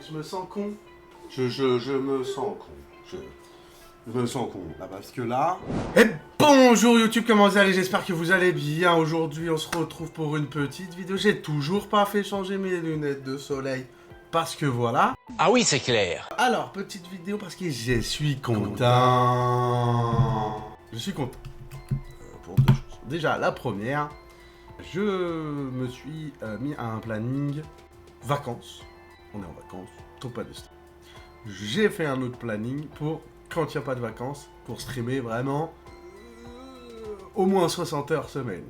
Je me sens con. Je me sens con. Je me sens con là parce que là. Et bonjour YouTube, comment vous allez? J'espère que vous allez bien. Aujourd'hui, on se retrouve pour une petite vidéo. J'ai toujours pas fait changer mes lunettes de soleil parce que voilà. Ah oui, c'est clair. Alors, petite vidéo parce que je suis content. Je suis content. Pour deux choses. Déjà, la première, je me suis mis à un planning vacances. On est en vacances, donc pas de stress. J'ai fait un autre planning pour quand il n'y a pas de vacances, pour streamer vraiment au moins 60 heures semaine.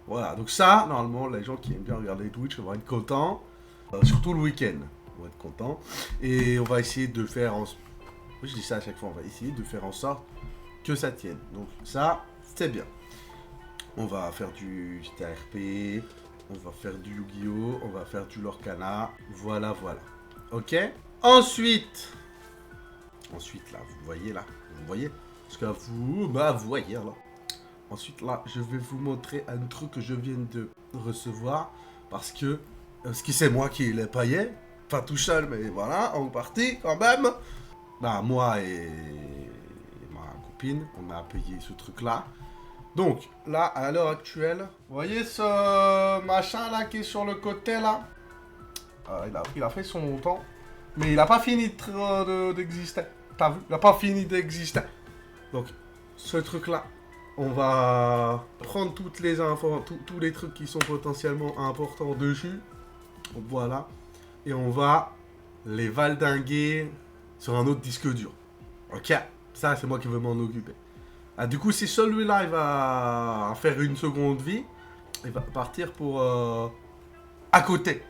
Voilà, donc ça, normalement, les gens qui aiment bien regarder Twitch vont être contents, surtout le week-end, vont être contents. Et on va essayer de faire en... Oui, je dis ça à chaque fois, on va essayer de faire en sorte que ça tienne. Donc ça, c'est bien. On va faire du TRP, on va faire du Yu-Gi-Oh, on va faire du Lorcana, voilà, voilà. Ok? Ensuite, là, vous voyez là, vous voyez? Parce que vous, vous voyez là. Ensuite, là, je vais vous montrer un truc que je viens de recevoir, parce que c'est moi qui l'ai payé, pas tout seul, mais voilà, en partie quand même. Bah, moi et ma copine, on a payé ce truc-là. Donc, là, à l'heure actuelle, vous voyez ce machin là qui est sur le côté là? Il a fait son temps, mais il a pas fini d'exister. T'as vu? Il a pas fini d'exister. Donc, ce truc là, on va prendre toutes les infos, tous les trucs qui sont potentiellement importants dessus. Voilà. Et on va les valdinguer sur un autre disque dur. Ok? Ça, c'est moi qui veux m'en occuper. Ah, du coup, si celui-là, il va faire une seconde vie, il va partir pour... à côté.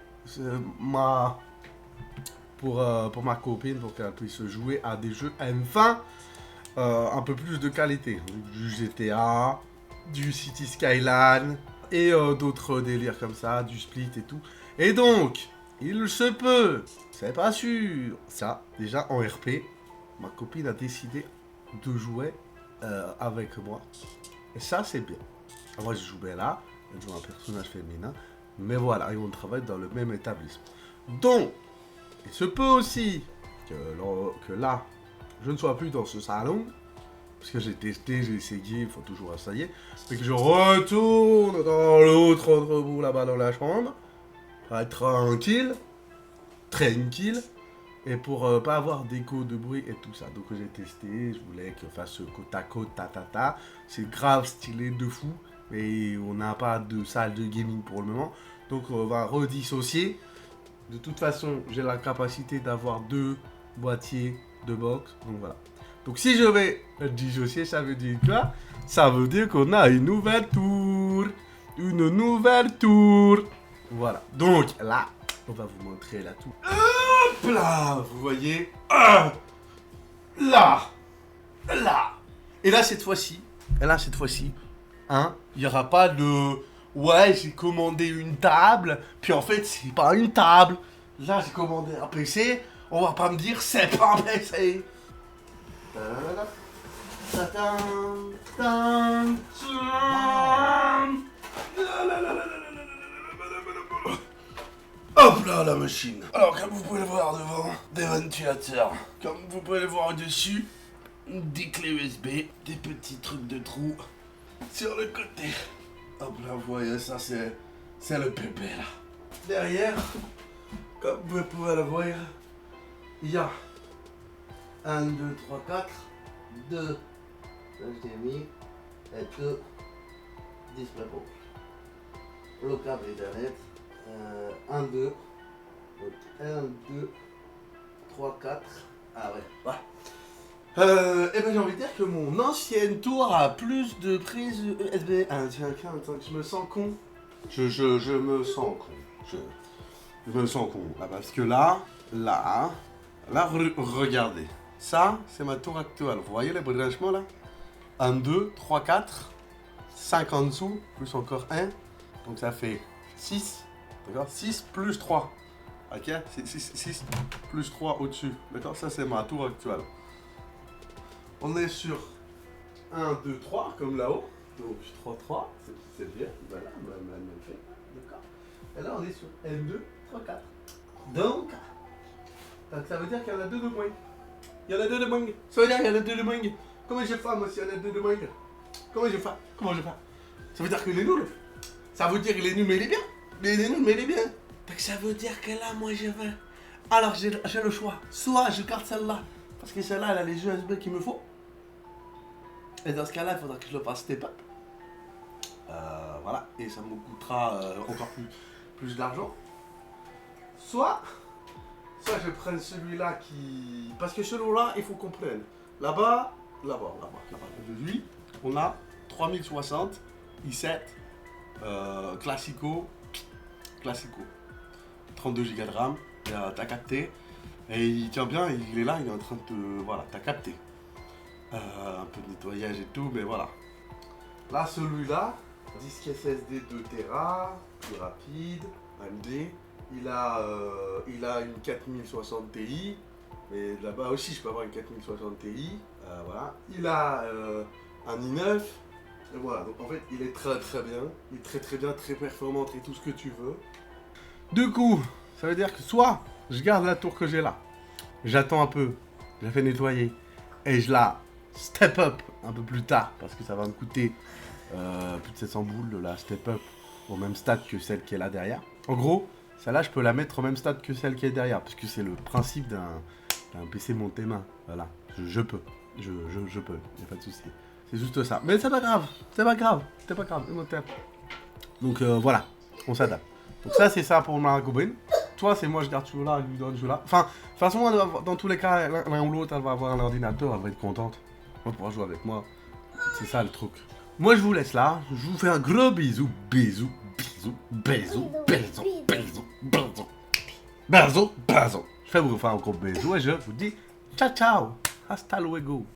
Pour ma copine, pour qu'elle puisse jouer à des jeux enfin un peu plus de qualité. Du GTA, du City Skyline, et d'autres délires comme ça, du Split et tout. Et donc, il se peut, c'est pas sûr, ça, déjà en RP, ma copine a décidé de jouer avec moi. Et ça, c'est bien. Moi, je joue Bella, elle joue un personnage féminin. Mais voilà, et on travaille dans le même établissement. Donc, il se peut aussi que là, je ne sois plus dans ce salon. Parce que j'ai testé, j'ai essayé, il faut toujours essayer. Mais que je retourne dans l'autre entrebout là-bas dans la chambre. Pour être tranquille. Et pour pas avoir d'écho de bruit et tout ça. Donc j'ai testé, je voulais qu'il fasse côte à côte, ta. C'est grave stylé de fou. Mais on n'a pas de salle de gaming pour le moment. Donc on va redissocier. De toute façon, j'ai la capacité d'avoir 2 boîtiers de box. Donc voilà. Donc si je vais dissocier, ça veut dire quoi? Ça veut dire qu'on a une nouvelle tour. Une nouvelle tour. Voilà. Donc là, on va vous montrer la tour. Hop là, vous voyez. Là. Et là, cette fois-ci, hein, il n'y aura pas de... Ouais, j'ai commandé une table, puis en fait, c'est pas une table. Là, j'ai commandé un PC, on va pas me dire c'est pas un PC. Hop là, la machine. Alors, comme vous pouvez le voir devant, des ventilateurs. Comme vous pouvez le voir au-dessus, des clés USB, des petits trucs de trous sur le côté. Hop là, vous voyez, ça c'est le pépé là. Derrière, comme vous pouvez le voir, il y a 1, 2, 3, 4, 2 HDMI et 2 DisplayPort. Le câble Ethernet, 1, 2, 1, 2, 3, 4, ah ouais, voilà. Et ben j'ai envie de dire que mon ancienne tour a plus de prises USB. Ah tiens, je me sens con. Je me sens con. Je me sens con. Là, parce que là, regardez. Ça, c'est ma tour actuelle. Vous voyez les branchements là? 1, 2, 3, 4, 5 en dessous, plus encore 1. Donc ça fait 6. D'accord? 6 plus 3. Ok? 6 plus 3 au-dessus. D'accord? Ça, c'est ma tour actuelle. On est sur 1, 2, 3, comme là-haut. Donc 3, 3, c'est bien. Voilà, même fait. D'accord. Et là, on est sur L2, 3, 4. Donc, Donc ça veut dire qu'il y en a deux de moins. Il y en a deux de moins. Ça veut dire qu'il y en a deux de moins. Comment je fais, moi, s'il y en a deux de moins? Comment je fais? Ça veut dire qu'il est nul. Ça veut dire qu'il est nul, mais il est bien. Mais il est nul, mais il est bien. Donc ça veut dire que là, moi, je vais. Alors, j'ai le choix. Soit je garde celle-là, parce que celle-là, elle a les USB qu'il me faut. Et dans ce cas-là, il faudra que je le fasse step up. Voilà. Et ça me coûtera encore plus d'argent. Soit je prends celui-là qui... Parce que celui-là, il faut qu'on prenne. Là-bas. Aujourd'hui, on a 3060 i7 classico. 32 Go de RAM. T'as capté. Et il tient bien, il est là, il est en train de... Voilà, t'as capté. Un peu de nettoyage et tout, mais voilà. Là, celui-là, disque SSD 2 Tera, plus rapide, AMD. Il a une 4060 Ti, mais là-bas aussi je peux avoir une 4060 Ti. Voilà. Il a un i9. Et voilà, donc en fait il est très bien. Il est très bien, très performant, très tout ce que tu veux. Du coup, ça veut dire que soit je garde la tour que j'ai là, j'attends un peu, je la fais nettoyer, et je la step up un peu plus tard, parce que ça va me coûter plus de 700 boules de la step up au même stade que celle qui est là derrière. En gros, celle-là, je peux la mettre au même stade que celle qui est derrière, parce que c'est le principe d'un PC monté main. Voilà, je peux, je peux, il n'y a pas de souci. C'est juste ça. Mais c'est pas grave, Donc voilà, on s'adapte. Donc ça, c'est ça pour ma copine. Toi, c'est moi, je garde celui-là, je lui donne celui-là. Enfin, de toute façon, dans tous les cas, l'un ou l'autre, elle va avoir un ordinateur, elle va être contente. Elle va pouvoir jouer avec moi. C'est ça le truc. Moi, je vous laisse là. Je vous fais un gros bisou. Bisous. Je fais vous faire un gros bisou et je vous dis ciao. Hasta luego.